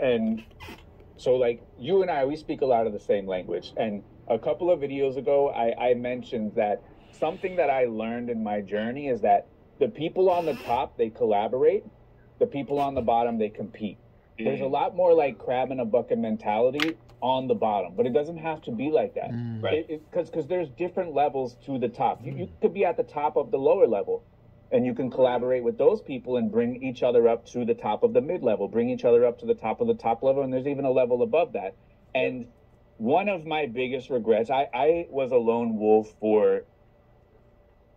And so, like, you and I, we speak a lot of the same language. And a couple of videos ago, I mentioned that something that I learned in my journey is that the people on the top, they collaborate. The people on the bottom, they compete. There's a lot more like crab in a bucket mentality on the bottom, but it doesn't have to be like that. Right. Because there's different levels to the top. You could be at the top of the lower level, and you can collaborate with those people and bring each other up to the top of the mid level, bring each other up to the top of the top level, and there's even a level above that. And one of my biggest regrets, I was a lone wolf for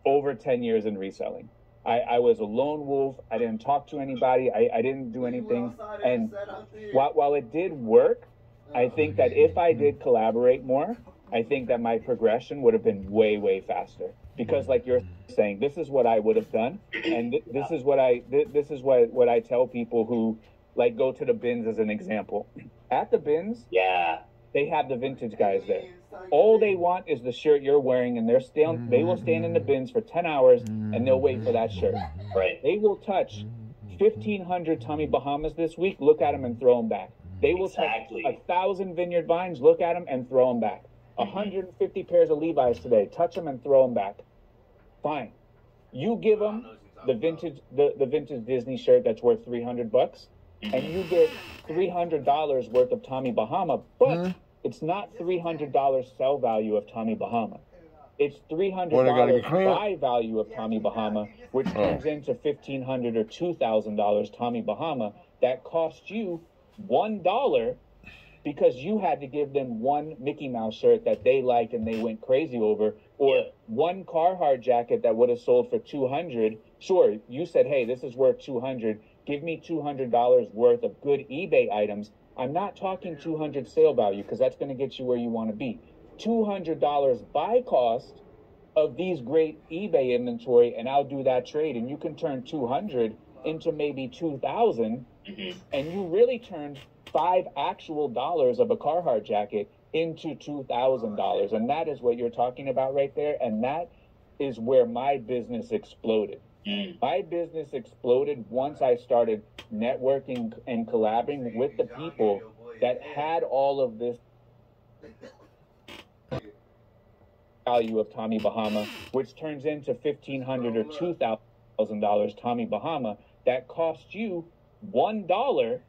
over 10 years in reselling. I was a lone wolf. I didn't talk to anybody. I didn't do anything. And while it did work, I think that if I did collaborate more, I think that my progression would have been way, way faster. Because like you're saying, this is what I would have done. And this is what I tell people who like go to the bins as an example. At the bins, they have the vintage guys there. All they want is the shirt you're wearing, and they will stand in the bins for 10 hours, and they'll wait for that shirt. Right. They will touch 1,500 Tommy Bahamas this week, look at them and throw them back. They will touch 1,000 Vineyard Vines, look at them and throw them back. 150 pairs of Levi's today, touch them and throw them back. Fine. You give them the vintage Disney shirt that's worth $300, and you get $300 worth of Tommy Bahama, but it's not $300 sell value of Tommy Bahama. It's $300 buy value of Tommy Bahama, which turns into $1,500 or $2,000 Tommy Bahama that cost you $1 because you had to give them one Mickey Mouse shirt that they liked and they went crazy over, or one Carhartt jacket that would have sold for $200. Sure, you said, hey, this is worth $200. Give me $200 worth of good eBay items. I'm not talking $200 sale value because that's going to get you where you want to be. $200 buy cost of these great eBay inventory, and I'll do that trade. And you can turn 200 into maybe 2,000, and you really turned $5 actual dollars of a Carhartt jacket into $2,000. And that is what you're talking about right there. And that is where my business exploded. My business exploded once I started networking and collaborating with the people that had all of this value of Tommy Bahama, which turns into $1,500 or $2,000 Tommy Bahama that cost you $1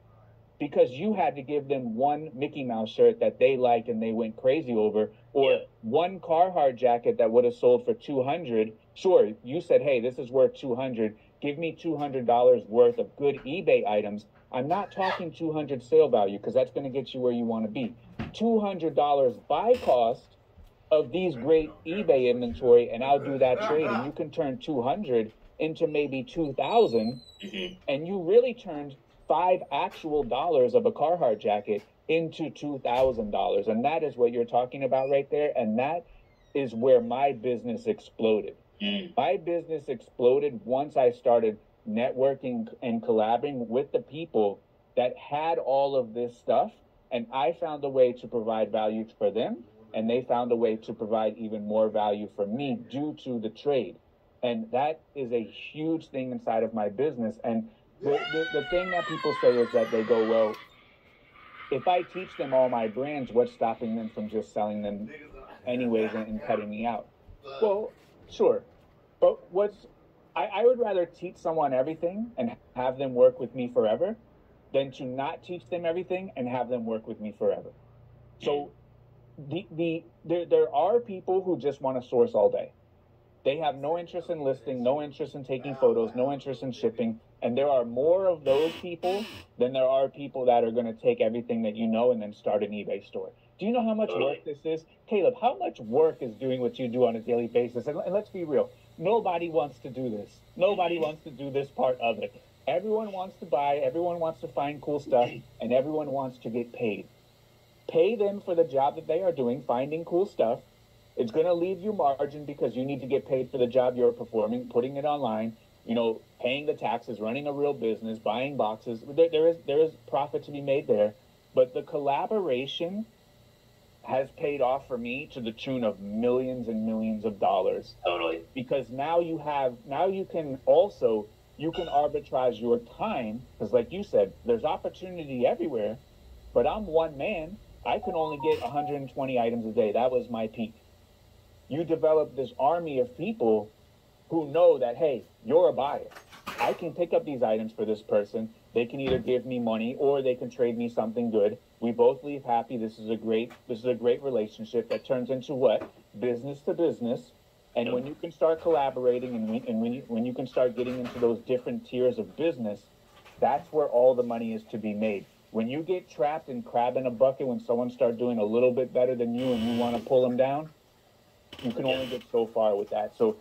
because you had to give them one Mickey Mouse shirt that they liked and they went crazy over, or one Carhartt jacket that would have sold for $200. Sure, you said, hey, this is worth $200. Give me $200 worth of good eBay items. I'm not talking $200 sale value because that's going to get you where you want to be. $200 buy cost of these great eBay inventory, and I'll do that trade, and you can turn 200 into maybe 2,000, and you really turned $5 actual dollars of a Carhartt jacket into $2,000. And that is what you're talking about right there. And that is where my business exploded. My business exploded once I started networking and collaborating with the people that had all of this stuff. And I found a way to provide value for them. And they found a way to provide even more value for me due to the trade. And that is a huge thing inside of my business. And the thing that people say is that they go, well, if I teach them all my brands, what's stopping them from just selling them anyways and cutting me out? Well, sure. But I would rather teach someone everything and have them work with me forever than to not teach them everything and have them work with me forever. So there are people who just want to source all day. They have no interest in listing, no interest in taking photos, no interest in shipping. And there are more of those people than there are people that are going to take everything that you know and then start an eBay store. Do you know how much work this is? Caleb, how much work is doing what you do on a daily basis? And let's be real. Nobody wants to do this. Nobody wants to do this part of it. Everyone wants to buy, everyone wants to find cool stuff, and everyone wants to get paid. Pay them for the job that they are doing, finding cool stuff. It's going to leave you margin because you need to get paid for the job you're performing, putting it online, paying the taxes, running a real business, buying boxes. There is profit to be made there. But the collaboration has paid off for me to the tune of millions and millions of dollars. Totally. Because now you can also you can arbitrage your time, because like you said, there's opportunity everywhere, but I'm one man. I can only get 120 items a day. That was my peak. You develop this army of people who know that, hey, you're a buyer. I can pick up these items for this person. They can either give me money or they can trade me something good. We both leave happy. This is a great relationship that turns into what? Business to business. And when you can start collaborating and when you can start getting into those different tiers of business, that's where all the money is to be made. When you get trapped in crab in a bucket, when someone starts doing a little bit better than you and you want to pull them down, you can only get so far with that. So